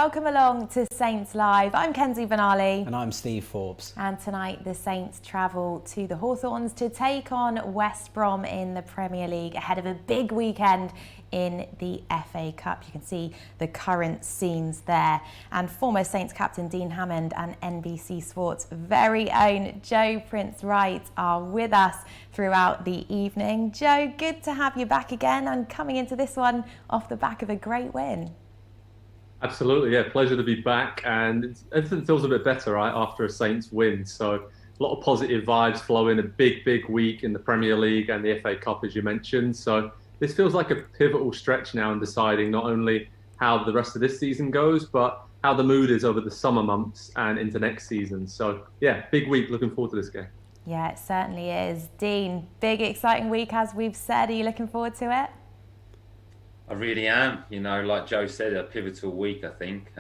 welcome along to Saints Live. I'm Kenzie Benali. And I'm Steve Forbes. And tonight the Saints travel to the Hawthorns to take on West Brom in the Premier League ahead of a big weekend in the FA Cup. You can see the current scenes there. And former Saints captain Dean Hammond and NBC Sports' very own Joe Prince-Wright are with us throughout the evening. Joe, good to have you back again and coming into this one off the back of a great win. Absolutely, yeah, pleasure to be back, and everything feels a bit better, right, after a Saints win. So a lot of positive vibes flowing, a big week in the Premier League and the FA Cup, as you mentioned. So this feels like a pivotal stretch now in deciding not only how the rest of this season goes, but how the mood is over the summer months and into next season. So yeah, big week, looking forward to this game. Yeah, it certainly is. Dean, big exciting week as we've said. Are you looking forward to it? I really am. You know, like Joe said, a pivotal week, I think.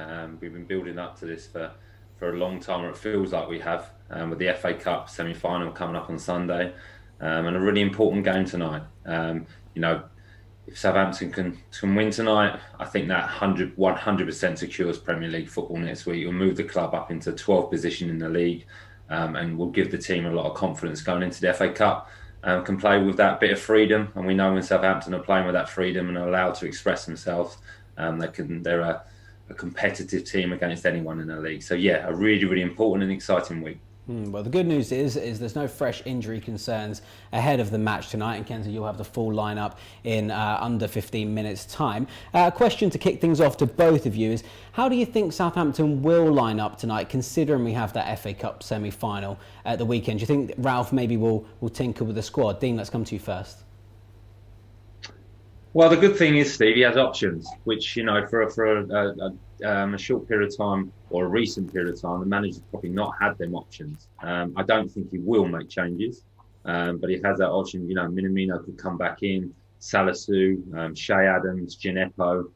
We've been building up to this for a long time, or it feels like we have, with the FA Cup semi-final coming up on Sunday, and a really important game tonight. You know, if Southampton can win tonight, I think that 100% secures Premier League football next week. It will move the club up into 12th position in the league, and will give the team a lot of confidence going into the FA Cup. Can play with that bit of freedom, and we know when Southampton are playing with that freedom and are allowed to express themselves, they're a competitive team against anyone in the league. So yeah, a really important and exciting week. Well, the good news is there's no fresh injury concerns ahead of the match tonight, and Kenzie, you'll have the full lineup in under 15 minutes' time. A question to kick things off to both of you is, how do you think Southampton will line up tonight, considering we have that FA Cup semi-final at the weekend? Do you think Ralph maybe will tinker with the squad? Dean, let's come to you first. Well, the good thing is, Steve, he has options, which, you know, for a short period of time, or a recent period of time, the manager's probably not had them options. I don't think he will make changes, but he has that option. You know, Minamino could come back in, Salisu, Shea Adams, Gineppo.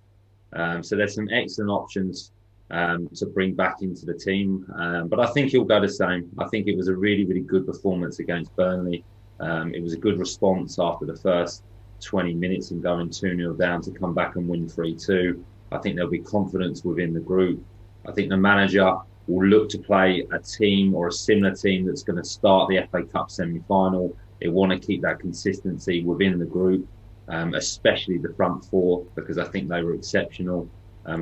So there's some excellent options to bring back into the team. But I think he'll go the same. I think it was a really good performance against Burnley. It was a good response after the first 20 minutes and going 2-0 down to come back and win 3-2. I think there'll be confidence within the group. I think the manager will look to play a team or a similar team that's going to start the FA Cup semi-final. They want to keep that consistency within the group, especially the front four, because I think they were exceptional,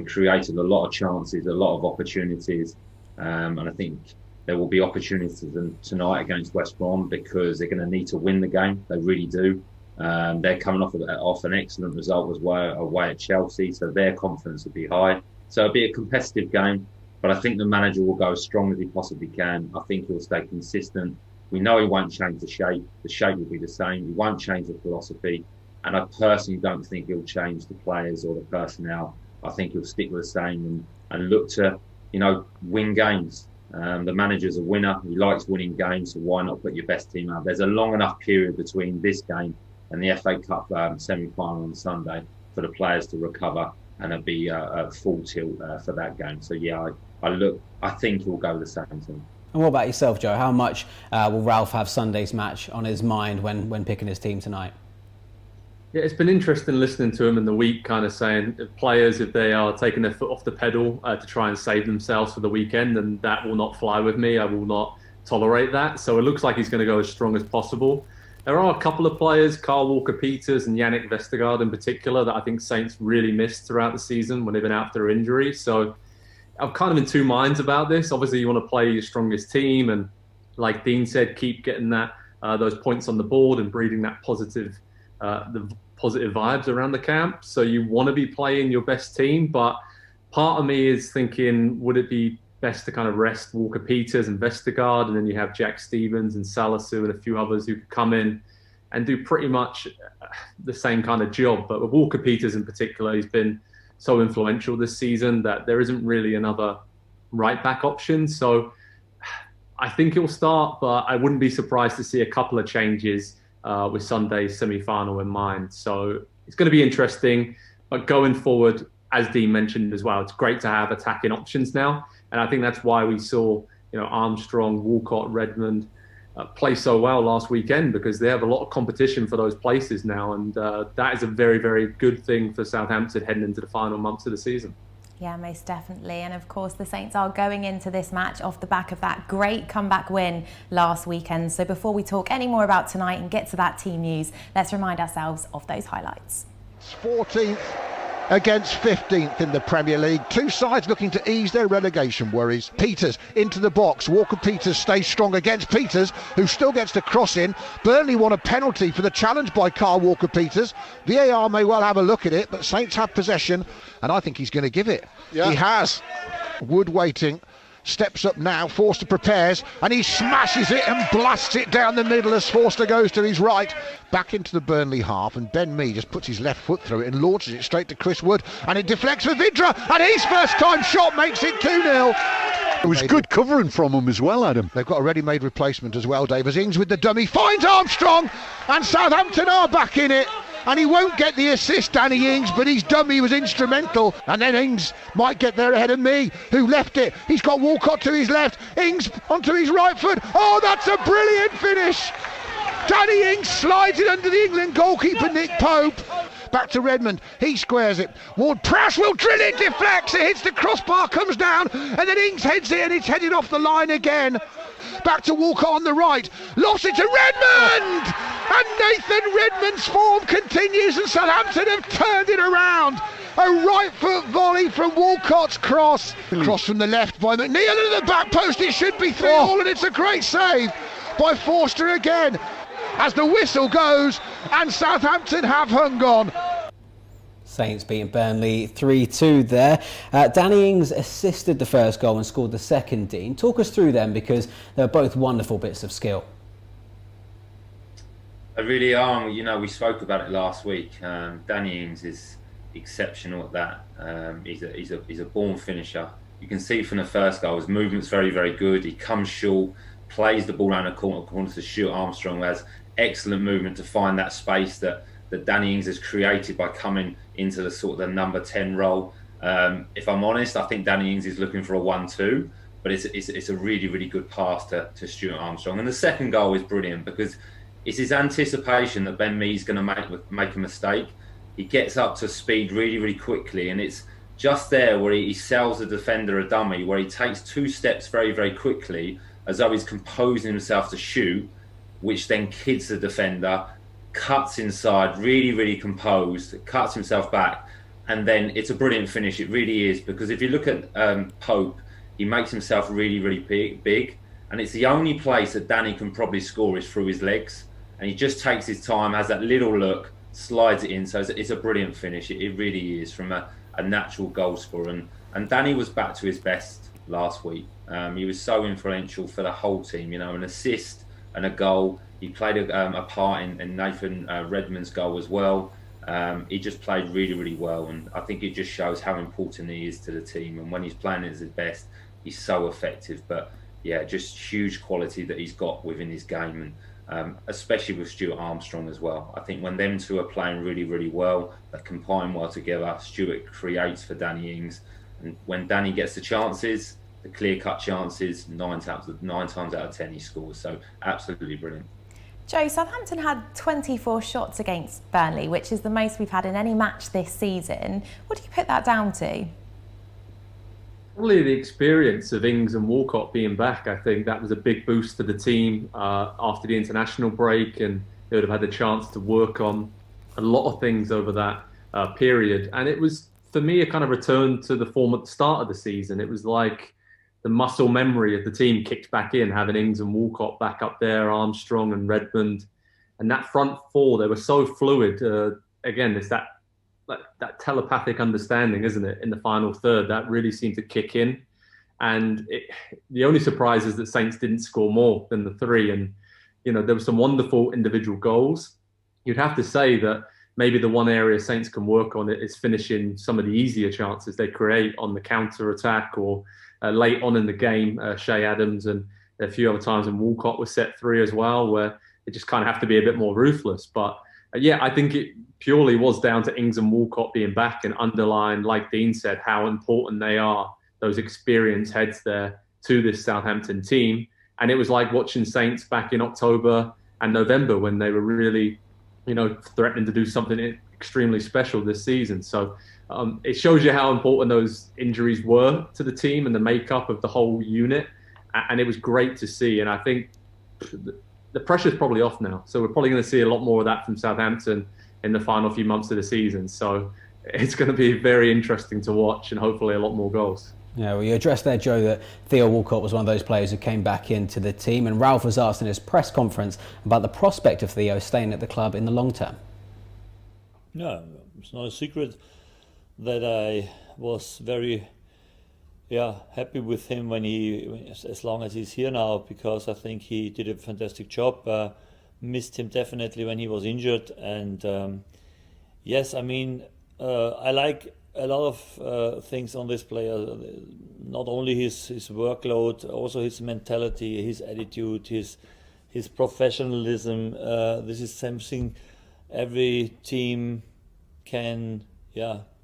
created a lot of chances, a lot of opportunities. And I think there will be opportunities tonight against West Brom, because they're going to need to win the game. They really do. They're coming off an excellent result as well away at Chelsea, so their confidence will be high. So it'll be a competitive game, but I think the manager will go as strong as he possibly can. I think he'll stay consistent. We know he won't change the shape. The shape will be the same. He won't change the philosophy, and I personally don't think he'll change the players or the personnel. I think he'll stick with the same and look to, you know, win games. The manager's a winner. He likes winning games, so why not put your best team out? There's a long enough period between this game and the FA Cup semi-final on Sunday for the players to recover, and it'll be a full tilt for that game. So yeah, I think he'll go the same team. And what about yourself, Joe? How much will Ralph have Sunday's match on his mind when picking his team tonight? Yeah, it's been interesting listening to him in the week, kind of saying if players, if they are taking their foot off the pedal to try and save themselves for the weekend, then that will not fly with me. I will not tolerate that. So it looks like he's going to go as strong as possible. There are a couple of players, Kyle Walker-Peters and Yannick Vestergaard in particular, that I think Saints really missed throughout the season when they've been out through injury. So I'm kind of in two minds about this. Obviously, you want to play your strongest team, and like Dean said, keep getting those points on the board and breeding that positive vibes around the camp. So you want to be playing your best team, but part of me is thinking, would it be best to kind of rest Walker-Peters and Vestergaard, and then you have Jack Stevens and Salisu and a few others who could come in and do pretty much the same kind of job. But with Walker-Peters in particular, he's been so influential this season that there isn't really another right-back option. So I think he'll start, but I wouldn't be surprised to see a couple of changes with Sunday's semi-final in mind. So it's going to be interesting. But going forward, as Dean mentioned as well, it's great to have attacking options now. And I think that's why we saw, you know, Armstrong, Walcott, Redmond play so well last weekend, because they have a lot of competition for those places now. And that is a very good thing for Southampton heading into the final months of the season. Yeah, most definitely. And of course, the Saints are going into this match off the back of that great comeback win last weekend. So before we talk any more about tonight and get to that team news, let's remind ourselves of those highlights. 14th against 15th in the Premier League. Two sides looking to ease their relegation worries. Peters into the box. Walker-Peters stays strong against Peters, who still gets to cross in. Burnley won a penalty for the challenge by Carl Walker-Peters. VAR may well have a look at it, but Saints have possession, and I think he's going to give it. Yeah. He has. Wood waiting. Steps up now, Forster prepares, and he smashes it and blasts it down the middle as Forster goes to his right. Back into the Burnley half, and Ben Mee just puts his left foot through it and launches it straight to Chris Wood, and it deflects for Vidra, and his first time shot makes it 2-0. It was good covering from him as well, Adam. They've got a ready-made replacement as well, Dave, as Ings with the dummy finds Armstrong, and Southampton are back in it. And he won't get the assist, Danny Ings, but his dummy was instrumental. And then Ings might get there ahead of me, who left it. He's got Walcott to his left, Ings onto his right foot. Oh, that's a brilliant finish. Danny Ings slides it under the England goalkeeper, Nick Pope. Back to Redmond, he squares it. Ward-Prowse will drill it, deflects, it hits the crossbar, comes down, and then Ings heads it, and it's headed off the line again. Back to Walcott on the right, lost it to Redmond! And Nathan Redmond's form continues, and Southampton have turned it around. A right foot volley from Walcott's cross. Cross from the left by McNeil into the back post, it should be 3-all, and it's a great save by Forster again. As the whistle goes, and Southampton have hung on. Saints beating Burnley 3-2 there. Danny Ings assisted the first goal and scored the second, Dean. Talk us through them, because they're both wonderful bits of skill. They really are. You know, we spoke about it last week. Danny Ings is exceptional at that. He's a born finisher. You can see from the first goal, his movement's very, very good. He comes short, plays the ball around the corner to shoot Armstrong, who has excellent movement to find that space that Danny Ings has created by coming into the sort of the number 10 role. If I'm honest, I think Danny Ings is looking for a 1-2, but it's a really, really good pass to Stuart Armstrong. And the second goal is brilliant, because it's his anticipation that Ben Mee's going to make a mistake. He gets up to speed really, really quickly, and it's just there where he sells the defender a dummy, where he takes 2 steps very, very quickly, as though he's composing himself to shoot, which then kids the defender, cuts inside, really, really composed, cuts himself back, and then it's a brilliant finish. It really is, because if you look at Pope, he makes himself really, really big, and it's the only place that Danny can probably score is through his legs, and he just takes his time, has that little look, slides it in. So it's a brilliant finish. It really is, from a natural goal scorer, and Danny was back to his best last week. He was so influential for the whole team, you know, an assist and a goal. He played a part in Nathan Redmond's goal as well. He just played really, really well, and I think it just shows how important he is to the team. And when he's playing at his best, he's so effective. But yeah, just huge quality that he's got within his game, and especially with Stuart Armstrong as well. I think when them two are playing really, really well, they combine well together. Stuart creates for Danny Ings, and when Danny gets the chances, the clear-cut chances, 9 times out of 10 he scores. So absolutely brilliant. Joe, Southampton had 24 shots against Burnley, which is the most we've had in any match this season. What do you put that down to? Probably the experience of Ings and Walcott being back. I think that was a big boost to the team after the international break, and they would have had the chance to work on a lot of things over that period. And it was, for me, a kind of return to the form at the start of the season. It was like the muscle memory of the team kicked back in, having Ings and Walcott back up there, Armstrong and Redmond, and that front four, they were so fluid. Again, it's that telepathic understanding, isn't it, in the final third, that really seemed to kick in. And the only surprise is that Saints didn't score more than the 3. And, you know, there were some wonderful individual goals. You'd have to say that maybe the one area Saints can work on it is finishing some of the easier chances they create on the counter-attack, or late on in the game, Shea Adams, and a few other times when Walcott was set 3 as well, where they just kind of have to be a bit more ruthless. But yeah, I think it purely was down to Ings and Walcott being back, and underline, like Dean said, how important they are, those experienced heads there, to this Southampton team. And it was like watching Saints back in October and November, when they were really, you know, threatening to do something extremely special this season. So it shows you how important those injuries were to the team and the makeup of the whole unit. And it was great to see. And I think the pressure's probably off now. So we're probably going to see a lot more of that from Southampton in the final few months of the season. So it's going to be very interesting to watch and hopefully a lot more goals. Yeah, well, you addressed there, Joe, that Theo Walcott was one of those players who came back into the team, and Ralph was asked in his press conference about the prospect of Theo staying at the club in the long term. No, it's not a secret that I was very happy with him as long as he's here now, because I think he did a fantastic job. Missed him definitely when he was injured, and yes, I mean, I like a lot of things on this player, not only his workload, also his mentality, his attitude, his professionalism. This is something every team can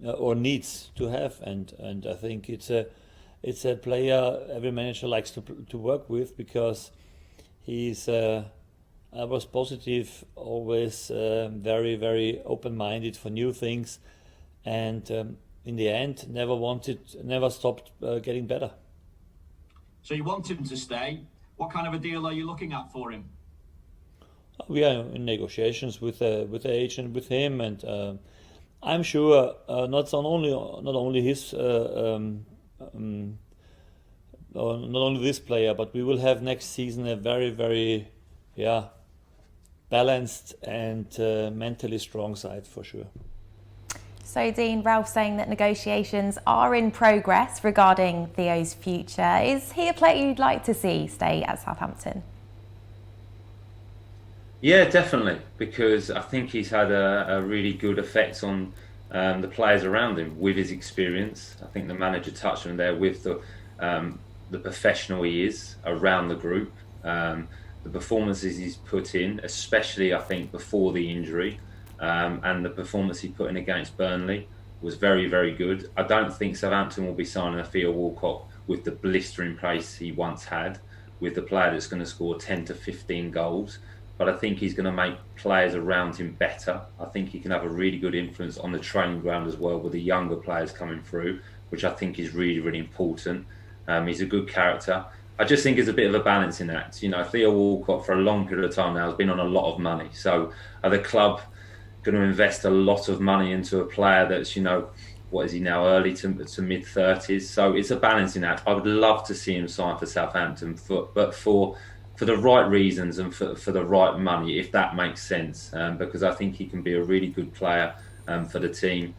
or needs to have, and I think it's a player every manager likes to work with, because he's I was positive, always very, very open-minded for new things, and in the end never stopped getting better. So you want him to stay. What kind of a deal are you looking at for him? We are in negotiations with the agent, with him, and I'm sure not only his not only this player, but we will have next season a very, very balanced and mentally strong side for sure. So, Dean, Ralph saying that negotiations are in progress regarding Theo's future. Is he a player you'd like to see stay at Southampton? Yeah, definitely, because I think he's had a really good effect on the players around him with his experience. I think the manager touched on there with the professional he is around the group, the performances he's put in, especially I think before the injury. And the performance he put in against Burnley was very, very good. I don't think Southampton will be signing a Theo Walcott with the blistering pace he once had, with the player that's going to score 10 to 15 goals. But I think he's going to make players around him better. I think he can have a really good influence on the training ground as well, with the younger players coming through, which I think is really, really important. He's a good character. I just think it's a bit of a balancing act. You know, Theo Walcott for a long period of time now has been on a lot of money. So are the club going to invest a lot of money into a player that's, what is he now, early to mid 30s? So it's a balancing act. I would love to see him sign for Southampton, but for the right reasons and for the right money, if that makes sense, because I think he can be a really good player for the team.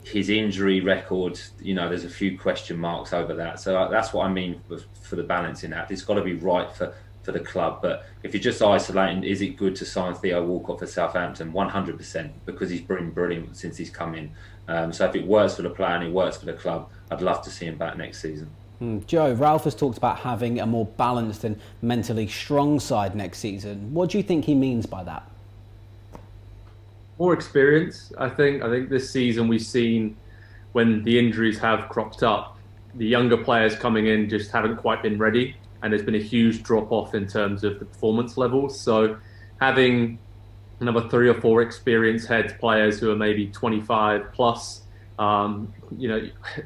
His injury record, there's a few question marks over that. So that's what I mean for the balancing act. It's got to be right for the club. But if you're just isolating, is it good to sign Theo Walcott for Southampton? 100%, because he's been brilliant since he's come in. So if it works for the player and it works for the club, I'd love to see him back next season. Joe, Ralph has talked about having a more balanced and mentally strong side next season. What do you think he means by that? More experience, I think. I think this season we've seen, when the injuries have cropped up, the younger players coming in just haven't quite been ready, and there's been a huge drop off in terms of the performance levels. So having another 3 or 4 experienced heads players who are maybe 25 plus,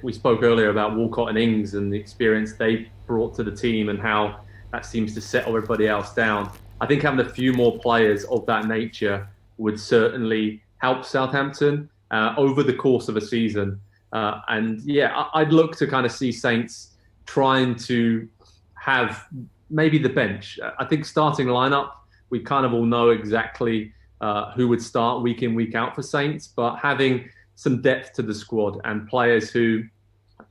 we spoke earlier about Walcott and Ings and the experience they brought to the team and how that seems to settle everybody else down. I think having a few more players of that nature would certainly help Southampton over the course of a season. I'd look to kind of see Saints trying to have maybe the bench. I think starting lineup, we kind of all know exactly who would start week in, week out for Saints, but having some depth to the squad and players who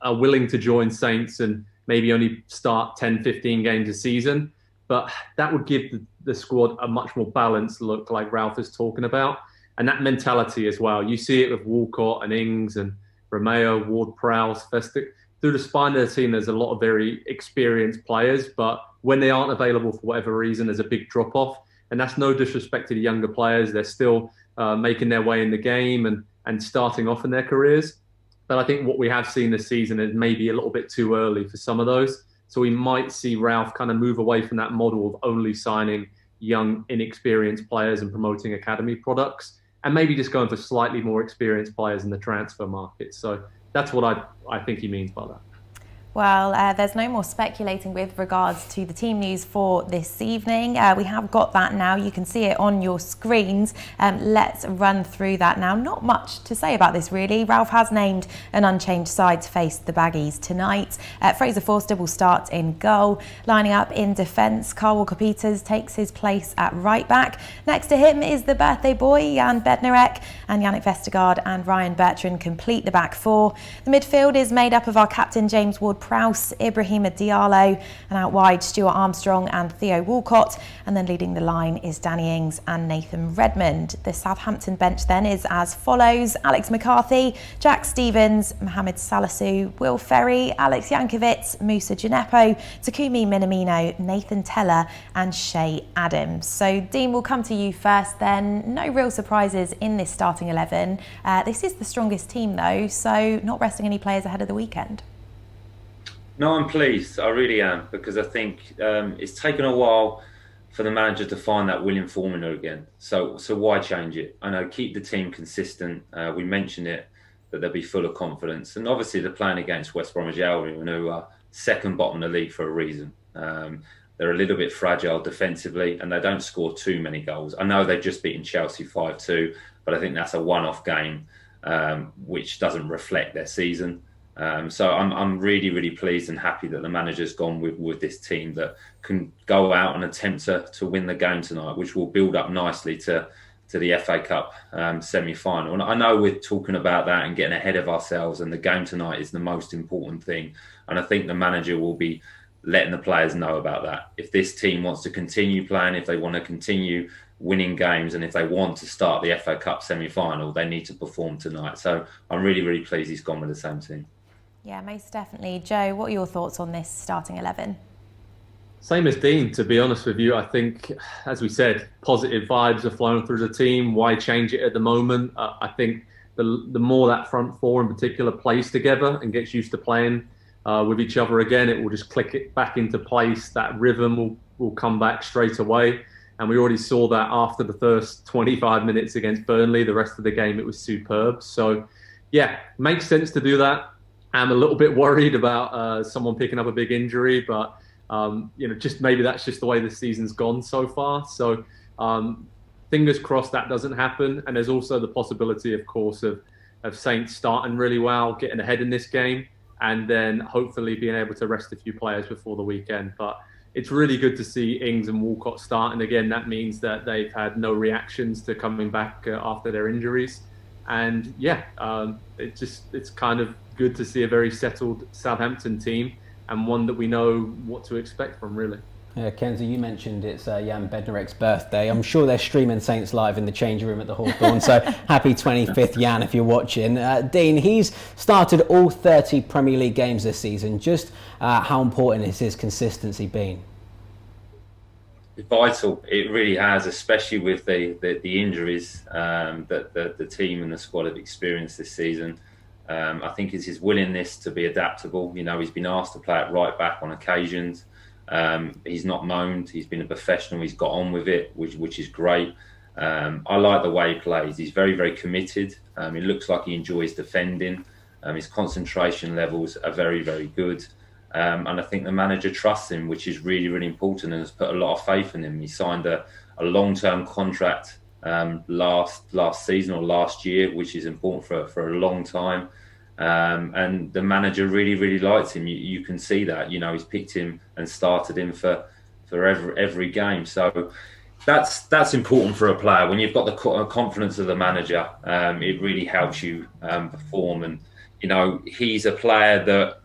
are willing to join Saints and maybe only start 10, 15 games a season, but that would give the squad a much more balanced look, like Ralph is talking about, and that mentality as well. You see it with Walcott and Ings and Romeo, Ward-Prowse, Festick. Through the spine of the team, there's a lot of very experienced players, but when they aren't available for whatever reason, there's a big drop-off. And that's no disrespect to the younger players. They're still making their way in the game and starting off in their careers. But I think what we have seen this season is maybe a little bit too early for some of those. So we might see Ralph kind of move away from that model of only signing young, inexperienced players and promoting academy products, and maybe just going for slightly more experienced players in the transfer market. So that's what I think he means by that. Well, there's no more speculating with regards to the team news for this evening. We have got that now. You can see it on your screens. Let's run through that now. Not much to say about this, really. Ralph has named an unchanged side to face the Baggies tonight. Fraser Forster will start in goal. Lining up in defence, Carl Walker-Peters takes his place at right back. Next to him is the birthday boy, Jan Bednarek, and Yannick Vestergaard and Ryan Bertrand complete the back four. The midfield is made up of our captain, James Ward-Prowse, Ibrahima Diallo, and out wide Stuart Armstrong and Theo Walcott, and then leading the line is Danny Ings and Nathan Redmond. The Southampton bench then is as follows: Alex McCarthy, Jack Stevens, Mohamed Salisu, Will Ferry, Alex Yankovic, Musa Gineppo, Takumi Minamino, Nathan Teller and Shay Adams. So Dean, we'll come to you first then. No real surprises in this starting 11. This is the strongest team though, so not resting any players ahead of the weekend. No, I'm pleased. I really am, because I think it's taken a while for the manager to find that winning formula again. So why change it? I know, keep the team consistent. We mentioned it, that they'll be full of confidence. And obviously they're playing against West Bromwich Albion, who are second bottom of the league for a reason. They're a little bit fragile defensively and they don't score too many goals. I know they've just beaten Chelsea 5-2, but I think that's a one-off game, which doesn't reflect their season. So I'm really, really pleased and happy that the manager's gone with this team that can go out and attempt to win the game tonight, which will build up nicely to the FA Cup semi-final. And I know we're talking about that and getting ahead of ourselves, and the game tonight is the most important thing. And I think the manager will be letting the players know about that. If this team wants to continue playing, if they want to continue winning games, and if they want to start the FA Cup semi-final, they need to perform tonight. So I'm really, really pleased he's gone with the same team. Yeah, most definitely. Joe, what are your thoughts on this starting 11? Same as Dean, to be honest with you. I think, as we said, positive vibes are flowing through the team. Why change it at the moment? I think the more that front four in particular plays together and gets used to playing with each other again, it will just click it back into place. That rhythm will come back straight away. And we already saw that after the first 25 minutes against Burnley. The rest of the game, it was superb. So, yeah, makes sense to do that. I'm a little bit worried about someone picking up a big injury, but just maybe that's just the way the season's gone so far. So fingers crossed that doesn't happen. And there's also the possibility, of course, of Saints starting really well, getting ahead in this game, and then hopefully being able to rest a few players before the weekend. But it's really good to see Ings and Walcott starting again. That means that they've had no reactions to coming back after their injuries. And yeah, it's kind of good to see a very settled Southampton team, and one that we know what to expect from, really. Yeah, Kenzie, you mentioned it's Jan Bednarek's birthday. I'm sure they're streaming Saints live in the changing room at the Hawthorn, so happy 25th, Jan, if you're watching. Dean, he's started all 30 Premier League games this season. Just how important has his consistency been? Vital. It really has, especially with the injuries that the team and the squad have experienced this season. I think it's his willingness to be adaptable. You know, he's been asked to play at right back on occasions. He's not moaned. He's been a professional. He's got on with it, which is great. I like the way he plays. He's very, very committed. It looks like he enjoys defending. His concentration levels are very, very good. And I think the manager trusts him, which is really, really important, and has put a lot of faith in him. He signed a long-term contract last season or last year, which is important for a long time. And the manager really, really likes him. You can see that. You know, he's picked him and started him for every game. So that's important for a player. When you've got the confidence of the manager, it really helps you perform. And, you know, he's a player that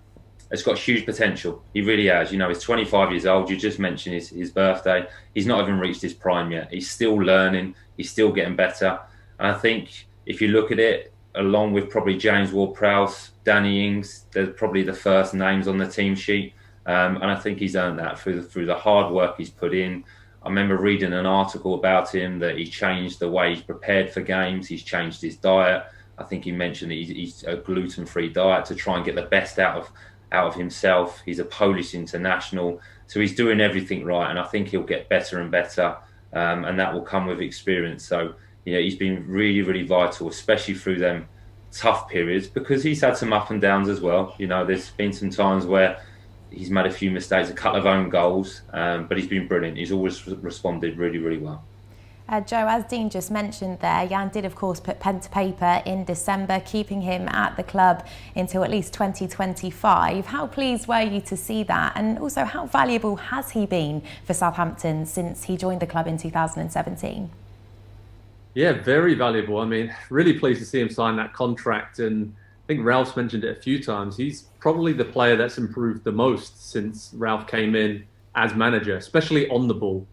has got huge potential. He really has. You know, he's 25 years old. You just mentioned his birthday. He's not even reached his prime yet. He's still learning. He's still getting better. And I think if you look at it, along with probably James Ward-Prowse, Danny Ings, they're probably the first names on the team sheet. And I think he's earned that through the hard work he's put in. I remember reading an article about him that he changed the way he's prepared for games. He's changed his diet. I think he mentioned that he's a gluten-free diet to try and get the best out of himself. He's a Polish international, so he's doing everything right, and I think he'll get better and better, and that will come with experience. So he's been really, really vital, especially through them tough periods, because he's had some up and downs as well. There's been some times where he's made a few mistakes, a couple of own goals, but he's been brilliant. He's always responded really, really well. Joe, as Dean just mentioned there, Jan did of course put pen to paper in December, keeping him at the club until at least 2025. How pleased were you to see that? And also, how valuable has he been for Southampton since he joined the club in 2017? Yeah, very valuable. I mean, really pleased to see him sign that contract. And I think Ralph's mentioned it a few times. He's probably the player that's improved the most since Ralph came in as manager, especially on the ball.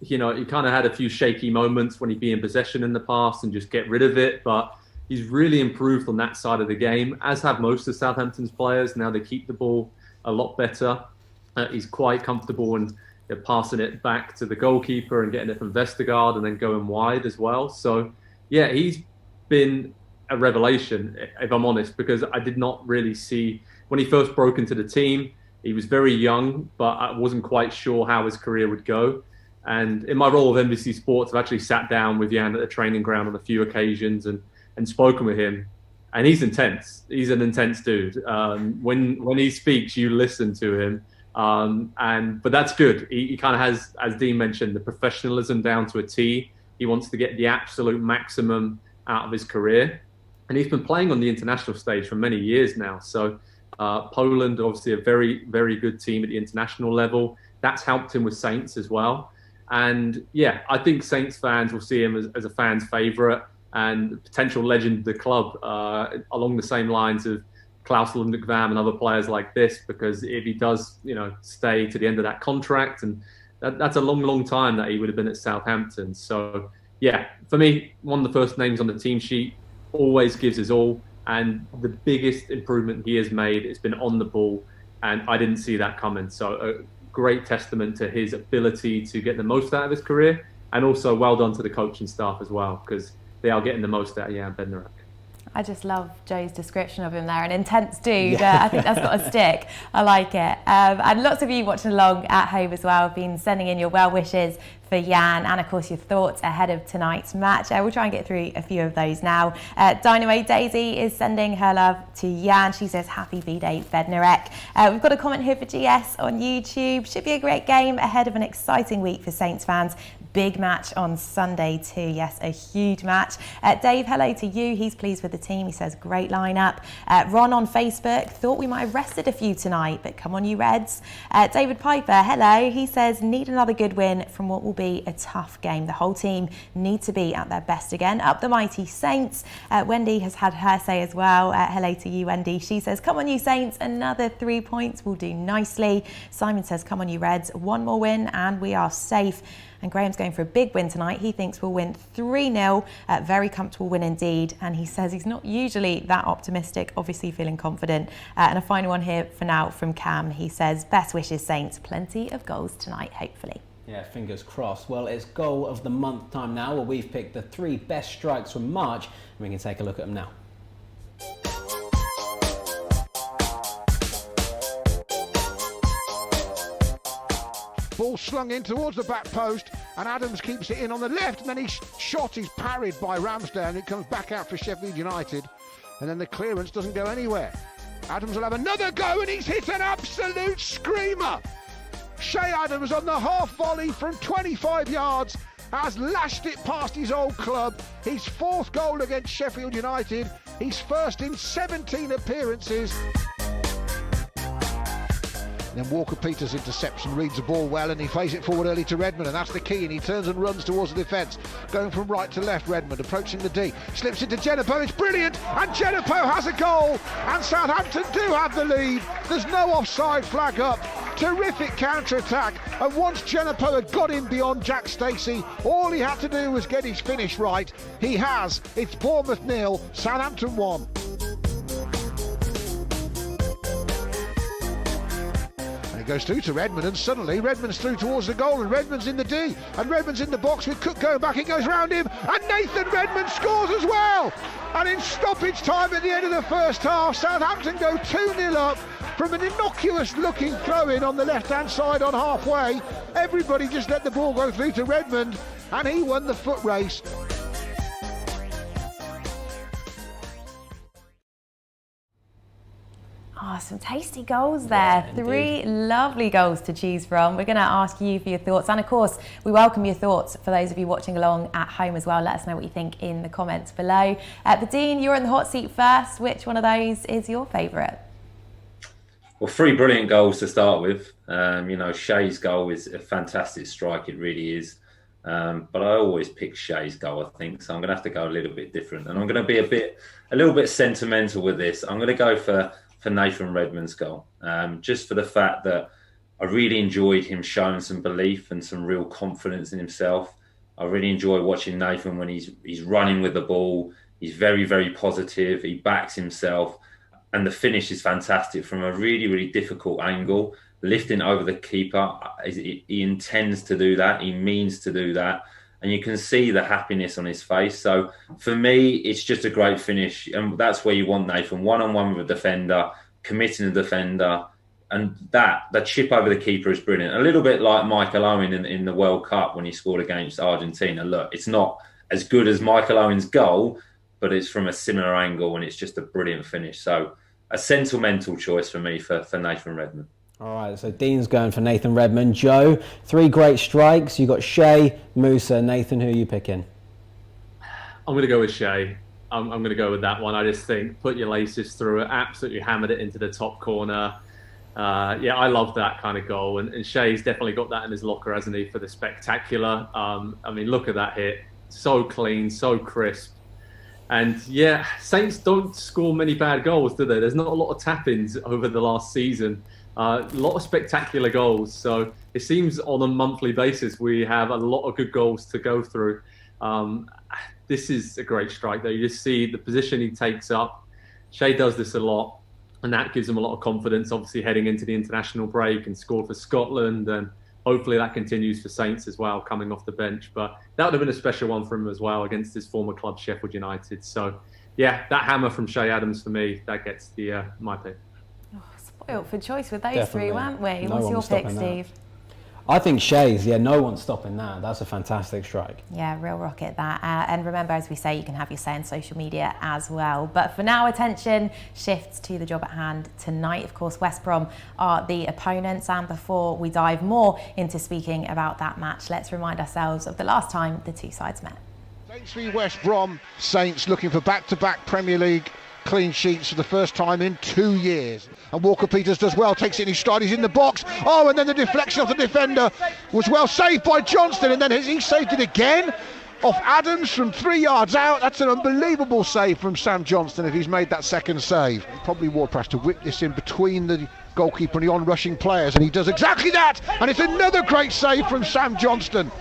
He kind of had a few shaky moments when he'd be in possession in the past and just get rid of it. But he's really improved on that side of the game, as have most of Southampton's players. Now they keep the ball a lot better. He's quite comfortable and passing it back to the goalkeeper and getting it from Vestergaard and then going wide as well. So, yeah, he's been a revelation, if I'm honest, because I did not really see, when he first broke into the team, he was very young, but I wasn't quite sure how his career would go. And in my role of NBC Sports, I've actually sat down with Jan at the training ground on a few occasions and spoken with him. And he's intense. He's an intense dude. When he speaks, you listen to him. But that's good. He kind of has, as Dean mentioned, the professionalism down to a T. He wants to get the absolute maximum out of his career. And he's been playing on the international stage for many years now. So Poland, obviously a very, very good team at the international level. That's helped him with Saints as well. And yeah, I think Saints fans will see him as a fan's favourite and potential legend of the club, along the same lines of Klaus Lundekvam and other players like this, because if he does, stay to the end of that contract, and that's a long, long time that he would have been at Southampton. So yeah, for me, one of the first names on the team sheet, always gives his all. And the biggest improvement he has made has been on the ball, and I didn't see that coming. So great testament to his ability to get the most out of his career, and also well done to the coaching staff as well, because they are getting the most out of Jan Bednarek. I just love Joe's description of him there, an intense dude. I think that's got a stick. I like it. And lots of you watching along at home as well have been sending in your well wishes for Jan and of course your thoughts ahead of tonight's match. We'll try and get through a few of those now. Dynamo Daisy is sending her love to Jan. She says happy V-Day Bednarek. We've got a comment here for GS on YouTube. Should be a great game ahead of an exciting week for Saints fans. Big match on Sunday too. Yes, a huge match. Dave, hello to you. He's pleased with the team. He says great lineup. Ron on Facebook thought we might have rested a few tonight, but come on you Reds. David Piper, hello. He says need another good win from what will be a tough game. The whole team need to be at their best again. Up the mighty Saints. Wendy has had her say as well. Hello to you, Wendy. She says come on you Saints. Another 3 points will do nicely. Simon says come on you Reds. One more win and we are safe. And Graham's going for a big win tonight. He thinks we'll win 3-0. Very comfortable win indeed. And he says he's not usually that optimistic, obviously feeling confident. And a final one here for now from Cam. He says, best wishes, Saints. Plenty of goals tonight, hopefully. Yeah, fingers crossed. Well, it's goal of the month time now, where we've picked the 3 best strikes from March. And we can take a look at them now. Ball slung in towards the back post, and Adams keeps it in on the left, and then his shot is parried by Ramsdale. It comes back out for Sheffield United, and then the clearance doesn't go anywhere. Adams will have another go, and he's hit an absolute screamer. Shea Adams on the half volley from 25 yards has lashed it past his old club. His 4th goal against Sheffield United, his first in 17 appearances. Then Walker-Peters' interception, reads the ball well, and he plays it forward early to Redmond, and that's the key, and he turns and runs towards the defence, going from right to left. Redmond approaching the D, slips into Genepo, it's brilliant, and Genepo has a goal, and Southampton do have the lead. There's no offside flag up. Terrific counter-attack, and once Genepo had got in beyond Jack Stacey, all he had to do was get his finish right. He has. It's Bournemouth 0, Southampton 1. Goes through to Redmond, and suddenly Redmond's through towards the goal, and Redmond's in the D, and Redmond's in the box with Cook going back. It goes round him, and Nathan Redmond scores as well. And in stoppage time at the end of the first half, Southampton go 2-0 up from an innocuous looking throw in on the left hand side on halfway. Everybody just let the ball go through to Redmond, and he won the foot race. Oh, some tasty goals there. Yeah, 3 lovely goals to choose from. We're going to ask you for your thoughts. And of course, we welcome your thoughts for those of you watching along at home as well. Let us know what you think in the comments below. But Dean, you're in the hot seat first. Which one of those is your favourite? Well, 3 brilliant goals to start with. Shea's goal is a fantastic strike. It really is. But I always pick Shea's goal, I think. So I'm going to have to go a little bit different. And I'm going to be a little bit sentimental with this. I'm going to go for Nathan Redmond's goal. Just for the fact that I really enjoyed him showing some belief and some real confidence in himself. I really enjoy watching Nathan when he's running with the ball. He's very, very positive. He backs himself. And the finish is fantastic from a really, really difficult angle. Lifting over the keeper. He intends to do that. He means to do that. And you can see the happiness on his face. So for me, it's just a great finish. And that's where you want Nathan. One-on-one with a defender, committing the defender. And the chip over the keeper is brilliant. A little bit like Michael Owen in the World Cup when he scored against Argentina. Look, it's not as good as Michael Owen's goal, but it's from a similar angle and it's just a brilliant finish. So a sentimental choice for me for Nathan Redmond. All right, so Dean's going for Nathan Redmond. Joe, 3 great strikes. You got Shea, Musa, Nathan. Who are you picking? I'm going to go with Shea. I'm going to go with that one. I just think put your laces through it, absolutely hammered it into the top corner. I love that kind of goal. And Shea's definitely got that in his locker, hasn't he, for the spectacular. Look at that hit. So clean, so crisp. And yeah, Saints don't score many bad goals, do they? There's not a lot of tap-ins over the last season. A lot of spectacular goals. So it seems on a monthly basis we have a lot of good goals to go through. This is a great strike, though. You just see the position he takes up. Shea does this a lot, and that gives him a lot of confidence, obviously, heading into the international break and scored for Scotland. And hopefully that continues for Saints as well, coming off the bench. But that would have been a special one for him as well against his former club, Sheffield United. So, yeah, that hammer from Shea Adams for me, that gets my pick. Spoiled for choice with those Definitely. 3, weren't we? No What's one your was pick, stopping Steve? I think Shea's, no one's stopping that. That's a fantastic strike. Yeah, real rocket that. And remember, as we say, you can have your say on social media as well. But for now, attention shifts to the job at hand tonight. Of course, West Brom are the opponents. And before we dive more into speaking about that match, let's remind ourselves of the last time the 2 sides met. Saints v West Brom. Saints looking for back-to-back Premier League clean sheets for the first time in 2 years. And Walker-Peters does well, takes it in his stride, he's in the box. Oh, and then the deflection of the defender was well saved by Johnston, and then he saved it again off Adams from 3 yards out. That's an unbelievable save from Sam Johnston if he's made that second save. Probably Ward-Prowse to whip this in between the goalkeeper and the on-rushing players, and he does exactly that, and it's another great save from Sam Johnston.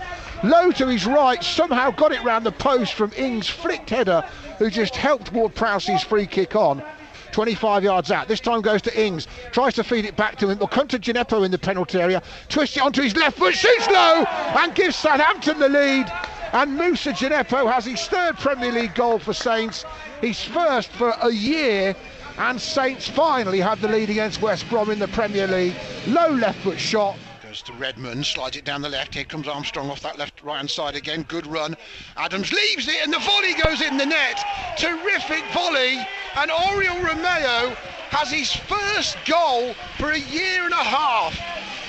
Low to his right, somehow got it round the post from Ings' flicked header, who just helped Ward-Prowse's free kick on. 25 yards out, this time goes to Ings, tries to feed it back to him, will come to Gineppo in the penalty area, twists it onto his left foot, shoots low and gives Southampton the lead. And Moussa Gineppo has his 3rd Premier League goal for Saints, his first for a year, and Saints finally have the lead against West Brom in the Premier League. Low left foot shot. To Redmond, slides it down the left. Here comes Armstrong off that right hand side again. Good run. Adams leaves it and the volley goes in the net. Terrific volley, and Oriol Romeo has his first goal for a year and a half.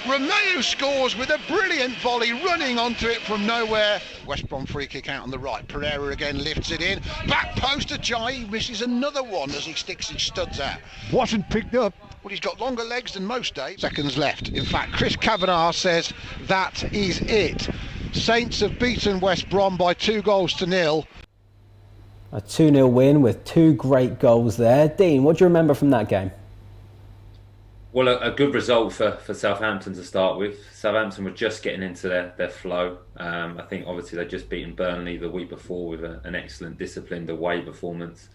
Romeo scores with a brilliant volley running onto it from nowhere. West Brom free kick out on the right. Pereira again lifts it in. Back post to Jai, misses another one as he sticks his studs out. Wasn't picked up. Well, he's got longer legs than most days. Seconds left. In fact, Chris Kavanagh says that is it. Saints have beaten West Brom by 2-0. A 2-0 win with 2 great goals there. Dean, what do you remember from that game? Well, a good result for Southampton to start with. Southampton were just getting into their flow. I think obviously they'd just beaten Burnley the week before with an excellent disciplined away performance.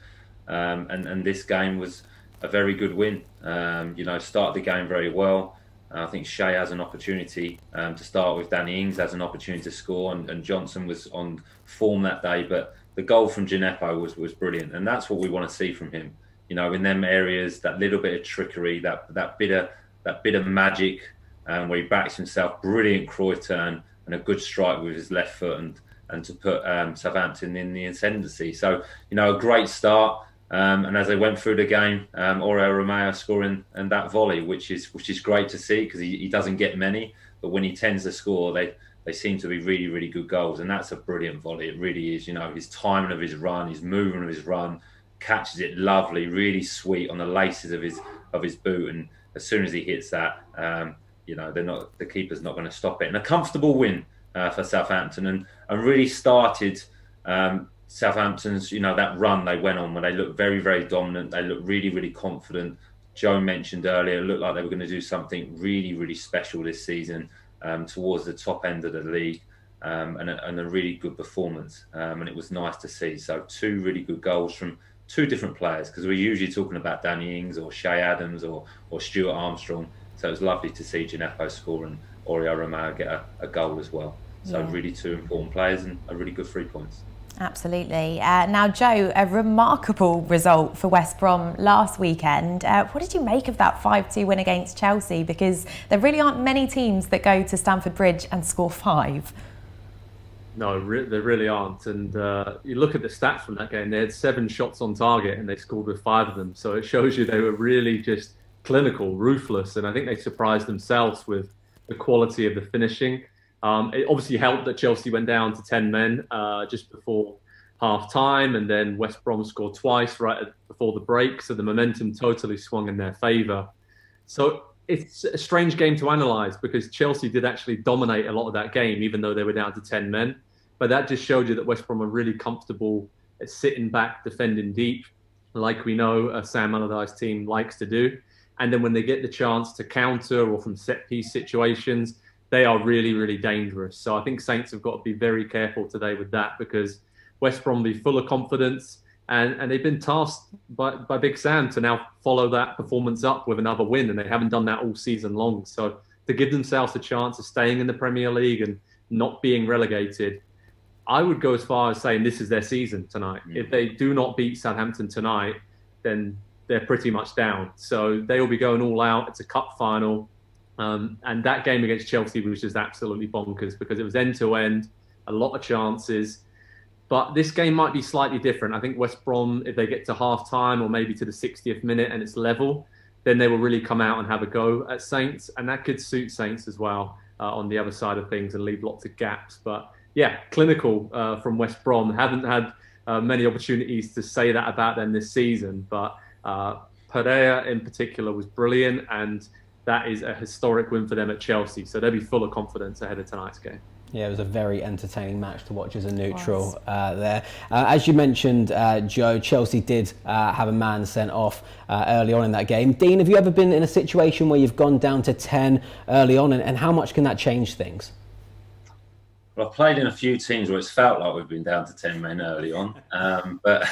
And this game was a very good win. Started the game very well. I think Shea has an opportunity to start with. Danny Ings has an opportunity to score, and Johnson was on form that day. But the goal from Gineppo was brilliant, and that's what we want to see from him. In them areas, that little bit of trickery, that bit of magic, where he backs himself, brilliant Cruyff turn and a good strike with his left foot, and to put Southampton in the ascendancy. So a great start. And as they went through the game, Oriol Romeu scoring and that volley, which is great to see, because he doesn't get many, but when he tends to score, they seem to be really, really good goals. And that's a brilliant volley. It really is. His timing of his run, his movement of his run, catches it lovely, really sweet on the laces of his boot. And as soon as he hits that, the keeper's not going to stop it. And a comfortable win for Southampton, and really started Southampton's, that run they went on, where they looked very, very dominant. They looked really, really confident. Joe mentioned earlier, it looked like they were going to do something really, really special this season, towards the top end of the league, and a really good performance. And it was nice to see. So 2 really good goals from 2 different players, because we're usually talking about Danny Ings or Shea Adams or Stuart Armstrong. So it was lovely to see Djenepo score and Oriol Romeu get a goal as well. So really 2 important players and a really good 3 points. Absolutely. Now, Joe, a remarkable result for West Brom last weekend. What did you make of that 5-2 win against Chelsea? Because there really aren't many teams that go to Stamford Bridge and score 5. No, there really aren't. And you look at the stats from that game, they had 7 shots on target and they scored with 5 of them. So it shows you they were really just clinical, ruthless. And I think they surprised themselves with the quality of the finishing. It obviously helped that Chelsea went down to 10 men just before half-time, and then West Brom scored twice before the break, so the momentum totally swung in their favour. So it's a strange game to analyse, because Chelsea did actually dominate a lot of that game, even though they were down to 10 men. But that just showed you that West Brom are really comfortable at sitting back, defending deep, like we know Sam Allardyce's team likes to do. And then when they get the chance to counter or from set-piece situations, they are really, really dangerous. So I think Saints have got to be very careful today with that, because West Brom will be full of confidence, and they've been tasked by Big Sam to now follow that performance up with another win, and they haven't done that all season long. So to give themselves a chance of staying in the Premier League and not being relegated, I would go as far as saying this is their season tonight. If they do not beat Southampton tonight, then they're pretty much down. So they will be going all out. It's a cup final. And that game against Chelsea was just absolutely bonkers, because it was end-to-end, a lot of chances. But this game might be slightly different. I think West Brom, if they get to half-time or maybe to the 60th minute and it's level, then they will really come out and have a go at Saints. And that could suit Saints as well on the other side of things and leave lots of gaps. But yeah, clinical from West Brom. Haven't had many opportunities to say that about them this season. But Pereira in particular was brilliant, and that is a historic win for them at Chelsea. So they'll be full of confidence ahead of tonight's game. Yeah, it was a very entertaining match to watch as a neutral there. As you mentioned, Joe, Chelsea did have a man sent off early on in that game. Dean, have you ever been in a situation where you've gone down to 10 early on, and how much can that change things? Well, I've played in a few teams where it's felt like we've been down to 10 men early on. But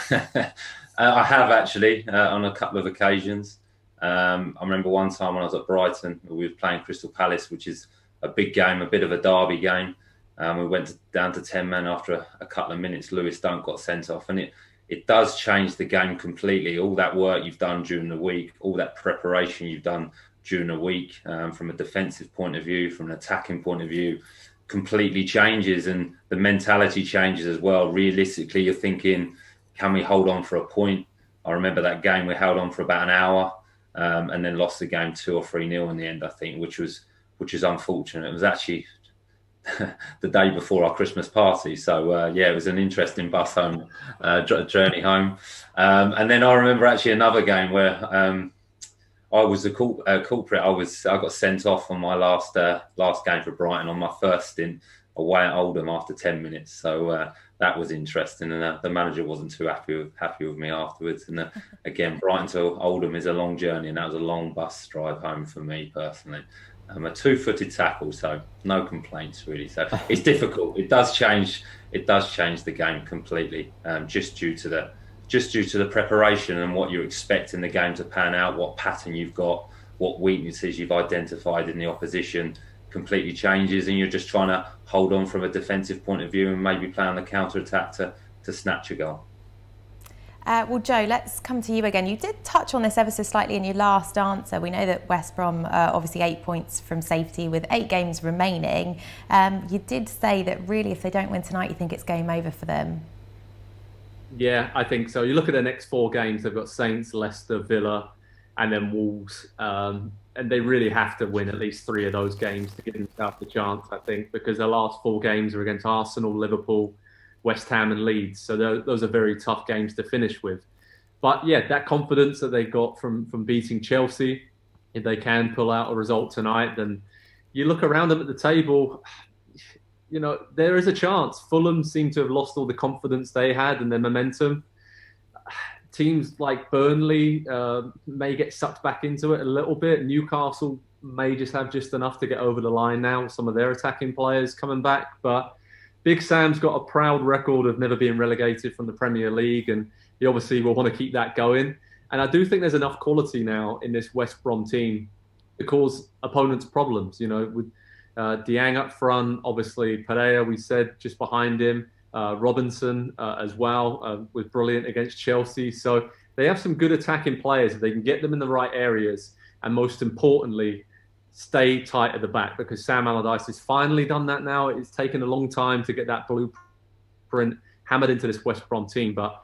I have actually on a couple of occasions. I remember one time when I was at Brighton, we were playing Crystal Palace, which is a big game, a bit of a derby game. We went down to 10 men after a couple of minutes. Lewis Dunk got sent off, and it does change the game completely. All that work you've done during the week, all that preparation you've done during the week, from a defensive point of view, from an attacking point of view, completely changes, and the mentality changes as well. Realistically, you're thinking, can we hold on for a point? I remember that game we held on for about an hour. And then lost the game 2 or 3-0 in the end, I think, which is unfortunate. It was actually the day before our Christmas party, so it was an interesting bus home, journey home. And then I remember actually another game where I was the culprit. I got sent off on my last game for Brighton on my first stint away at Oldham after 10 minutes. So that was interesting, and the manager wasn't too happy with me afterwards. And again, Brighton to Oldham is a long journey, and that was a long bus drive home for me personally. A 2-footed tackle, so no complaints really. So it's difficult. It does change the game completely, just due to the preparation and what you're expecting the game to pan out, what pattern you've got, what weaknesses you've identified in the opposition. Completely changes, and you're just trying to hold on from a defensive point of view and maybe play on the counter-attack to snatch a goal. Well, Joe, let's come to you again. You did touch on this ever so slightly in your last answer. We know that West Brom are obviously 8 points from safety with 8 games remaining. You did say that really if they don't win tonight, you think it's game over for them. Yeah, I think so. You look at the next 4 games, they've got Saints, Leicester, Villa, and then Wolves. And they really have to win at least 3 of those games to give themselves a chance, I think, because their last 4 games are against Arsenal, Liverpool, West Ham and Leeds. So those are very tough games to finish with. But yeah, that confidence that they got from beating Chelsea, if they can pull out a result tonight, then you look around them at the table, there is a chance. Fulham seem to have lost all the confidence they had and their momentum. Teams like Burnley may get sucked back into it a little bit. Newcastle may just have enough to get over the line now. Some of their attacking players coming back. But Big Sam's got a proud record of never being relegated from the Premier League, and he obviously will want to keep that going. And I do think there's enough quality now in this West Brom team to cause opponents problems, with Dieng up front, obviously Pereira, we said, just behind him. Robinson as well was brilliant against Chelsea. So they have some good attacking players. If they can get them in the right areas, and most importantly, stay tight at the back, because Sam Allardyce has finally done that now. It's taken a long time to get that blueprint hammered into this West Brom team, but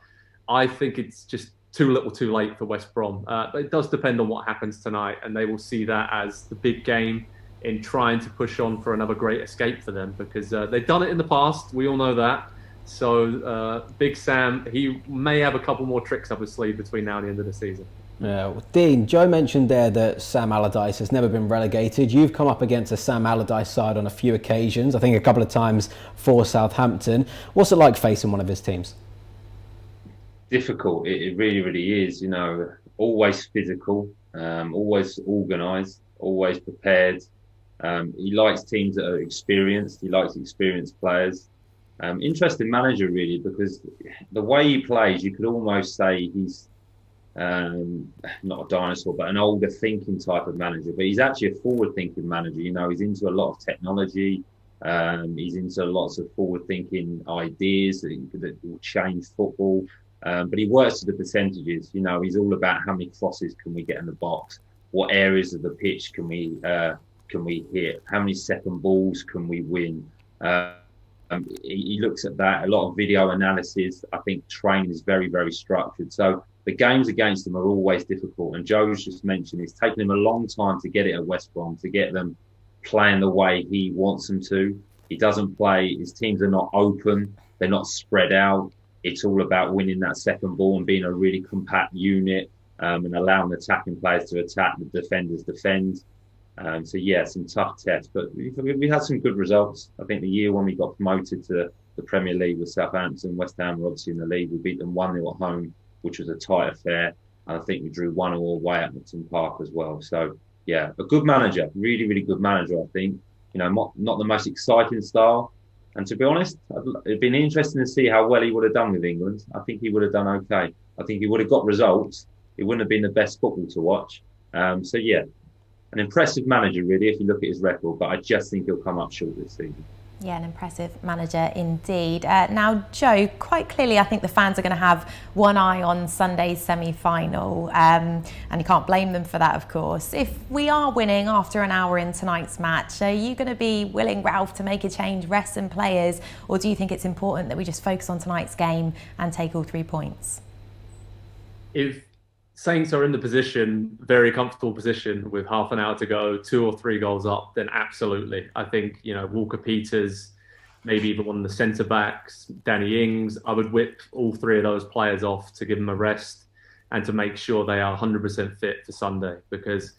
I think it's just too little too late for West Brom. But it does depend on what happens tonight, and they will see that as the big game in trying to push on for another great escape for them, because they've done it in the past. We all know that. So Big Sam, he may have a couple more tricks up his sleeve between now and the end of the season. Yeah, well, Dean, Joe mentioned there that Sam Allardyce has never been relegated. You've come up against a Sam Allardyce side on a few occasions, I think a couple of times for Southampton. What's it like facing one of his teams? Difficult. It really, really is. Always physical, always organised, always prepared. He likes teams that are experienced. He likes experienced players. Interesting manager, really, because the way he plays, you could almost say he's not a dinosaur, but an older thinking type of manager. But he's actually a forward-thinking manager. He's into a lot of technology. He's into lots of forward-thinking ideas that will change football. But he works to the percentages. He's all about how many crosses can we get in the box, what areas of the pitch can we hit, how many second balls can we win. He looks at that, a lot of video analysis. I think training is very, very structured. So the games against them are always difficult. And Joe's just mentioned it's taken him a long time to get it at West Brom, to get them playing the way he wants them to. He doesn't play, his teams are not open, they're not spread out. It's all about winning that second ball and being a really compact unit, and allowing the attacking players to attack, the defenders defend. So yeah, some tough tests, but we had some good results. I think the year when we got promoted to the Premier League with Southampton, West Ham were obviously in the league. We beat them 1-0 at home, which was a tight affair. And I think we drew 1-1 away at Upton Park as well. So yeah, a good manager, really, really good manager. I think, not the most exciting style. And to be honest, it'd been interesting to see how well he would have done with England. I think he would have done okay. I think he would have got results. It wouldn't have been the best football to watch. So yeah, an impressive manager, really, if you look at his record, but I just think he'll come up short this season. Yeah, an impressive manager indeed. Now, Joe, quite clearly, I think the fans are going to have one eye on Sunday's semi-final, and you can't blame them for that, of course. If we are winning after an hour in tonight's match, are you going to be willing, Ralph, to make a change, rest some players, or do you think it's important that we just focus on tonight's game and take all 3 points? If Saints are in the position, very comfortable position with half an hour to go, 2 or 3 goals up, then absolutely. I think, Walker-Peters, maybe even one of the centre-backs, Danny Ings, I would whip all 3 of those players off to give them a rest and to make sure they are 100% fit for Sunday. Because,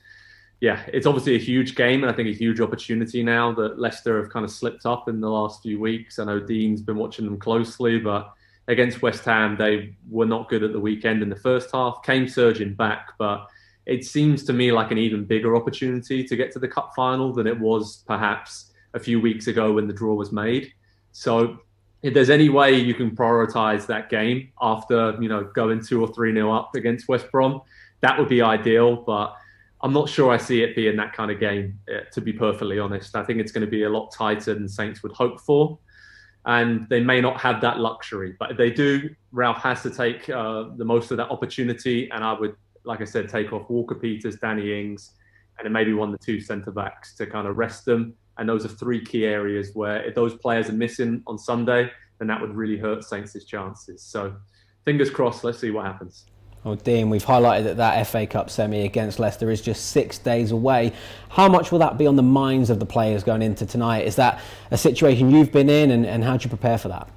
yeah, it's obviously a huge game, and I think a huge opportunity now that Leicester have kind of slipped up in the last few weeks. I know Dean's been watching them closely, but against West Ham, they were not good at the weekend in the first half, came surging back, but it seems to me like an even bigger opportunity to get to the cup final than it was perhaps a few weeks ago when the draw was made. So if there's any way you can prioritise that game after, going 2 or 3-0 up against West Brom, that would be ideal, but I'm not sure I see it being that kind of game, to be perfectly honest. I think it's going to be a lot tighter than Saints would hope for. And they may not have that luxury. But if they do, Ralph has to take the most of that opportunity. And I would, like I said, take off Walker-Peters, Danny Ings, and then maybe one of the 2 centre-backs to kind of rest them. And those are 3 key areas where if those players are missing on Sunday, then that would really hurt Saints' chances. So fingers crossed. Let's see what happens. Well, Dean, we've highlighted that FA Cup semi against Leicester is just 6 days away. How much will that be on the minds of the players going into tonight? Is that a situation you've been in, and how do you prepare for that?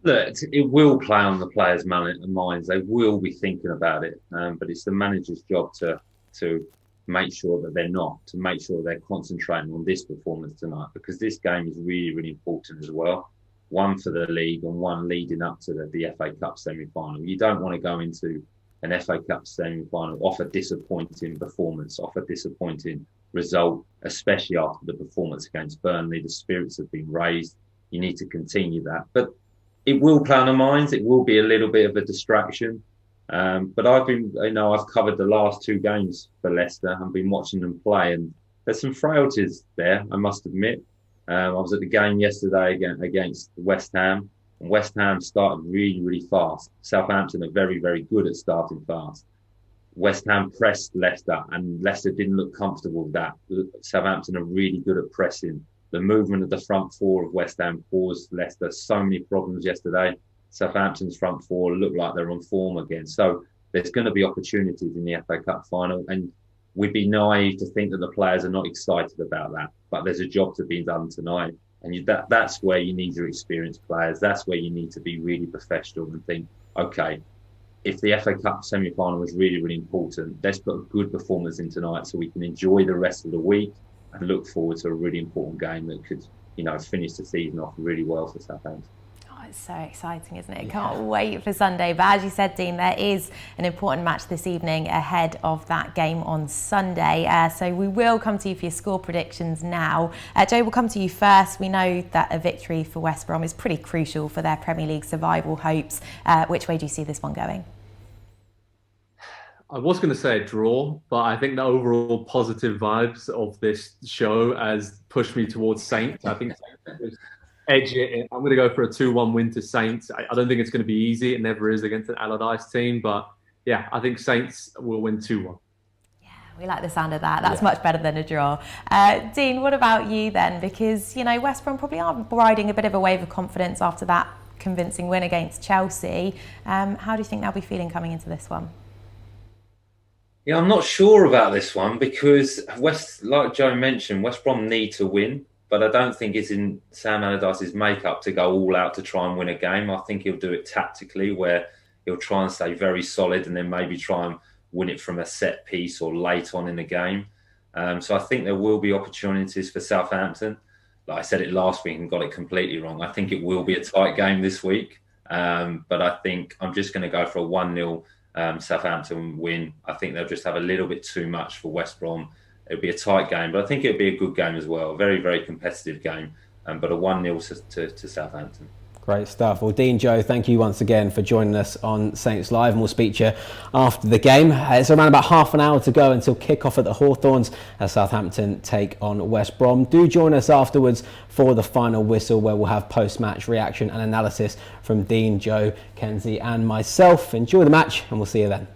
Look, it will play on the players' minds. They will be thinking about it, but it's the manager's job to make sure that they're not, to make sure they're concentrating on this performance tonight, because this game is really, really important as well. One for the league and one leading up to the FA Cup semi-final. You don't want to go into an FA Cup semi-final off a disappointing performance, off a disappointing result, especially after the performance against Burnley. The spirits have been raised. You need to continue that. But it will play on the minds. It will be a little bit of a distraction. But I've covered the last 2 games for Leicester and been watching them play, and there's some frailties there, I must admit. I was at the game yesterday against West Ham, and West Ham started really, really fast. Southampton are very, very good at starting fast. West Ham pressed Leicester, and Leicester didn't look comfortable with that. Southampton are really good at pressing. The movement of the front four of West Ham caused Leicester so many problems yesterday. Southampton's front four look like they're on form again. So there's going to be opportunities in the FA Cup final, and we'd be naive to think that the players are not excited about that. But there's a job to be done tonight. And that's where you need your experienced players. That's where you need to be really professional and think, okay, if the FA Cup semi-final is really, really important, let's put a good performance in tonight so we can enjoy the rest of the week and look forward to a really important game that could, finish the season off really well for Southampton. It's so exciting, isn't it? Can't wait for Sunday. But as you said, Dean, there is an important match this evening ahead of that game on Sunday. So we will come to you for your score predictions now. Joe, we'll come to you first. We know that a victory for West Brom is pretty crucial for their Premier League survival hopes. Which way do you see this one going? I was going to say a draw, but I think the overall positive vibes of this show has pushed me towards Saints. I think edge it. I'm going to go for a 2-1 win to Saints. I don't think it's going to be easy. It never is against an Allardyce team. But yeah, I think Saints will win 2-1. Yeah, we like the sound of that. That's much better than a draw. Dean, what about you then? Because, West Brom probably are riding a bit of a wave of confidence after that convincing win against Chelsea. How do you think they'll be feeling coming into this one? Yeah, I'm not sure about this one because like Joe mentioned, West Brom need to win. But I don't think it's in Sam Allardyce's makeup to go all out to try and win a game. I think he'll do it tactically, where he'll try and stay very solid and then maybe try and win it from a set piece or late on in the game. So I think there will be opportunities for Southampton. Like I said it last week and got it completely wrong. I think it will be a tight game this week. But I think I'm just going to go for a 1-0 Southampton win. I think they'll just have a little bit too much for West Brom. It'll be a tight game, but I think it'll be a good game as well. A very, very competitive game, but a 1-0 to Southampton. Great stuff. Well, Dean, Joe, thank you once again for joining us on Saints Live, and we'll speak to you after the game. It's around about half an hour to go until kick-off at the Hawthorns as Southampton take on West Brom. Do join us afterwards for the final whistle, where we'll have post-match reaction and analysis from Dean, Joe, Kenzie and myself. Enjoy the match, and we'll see you then.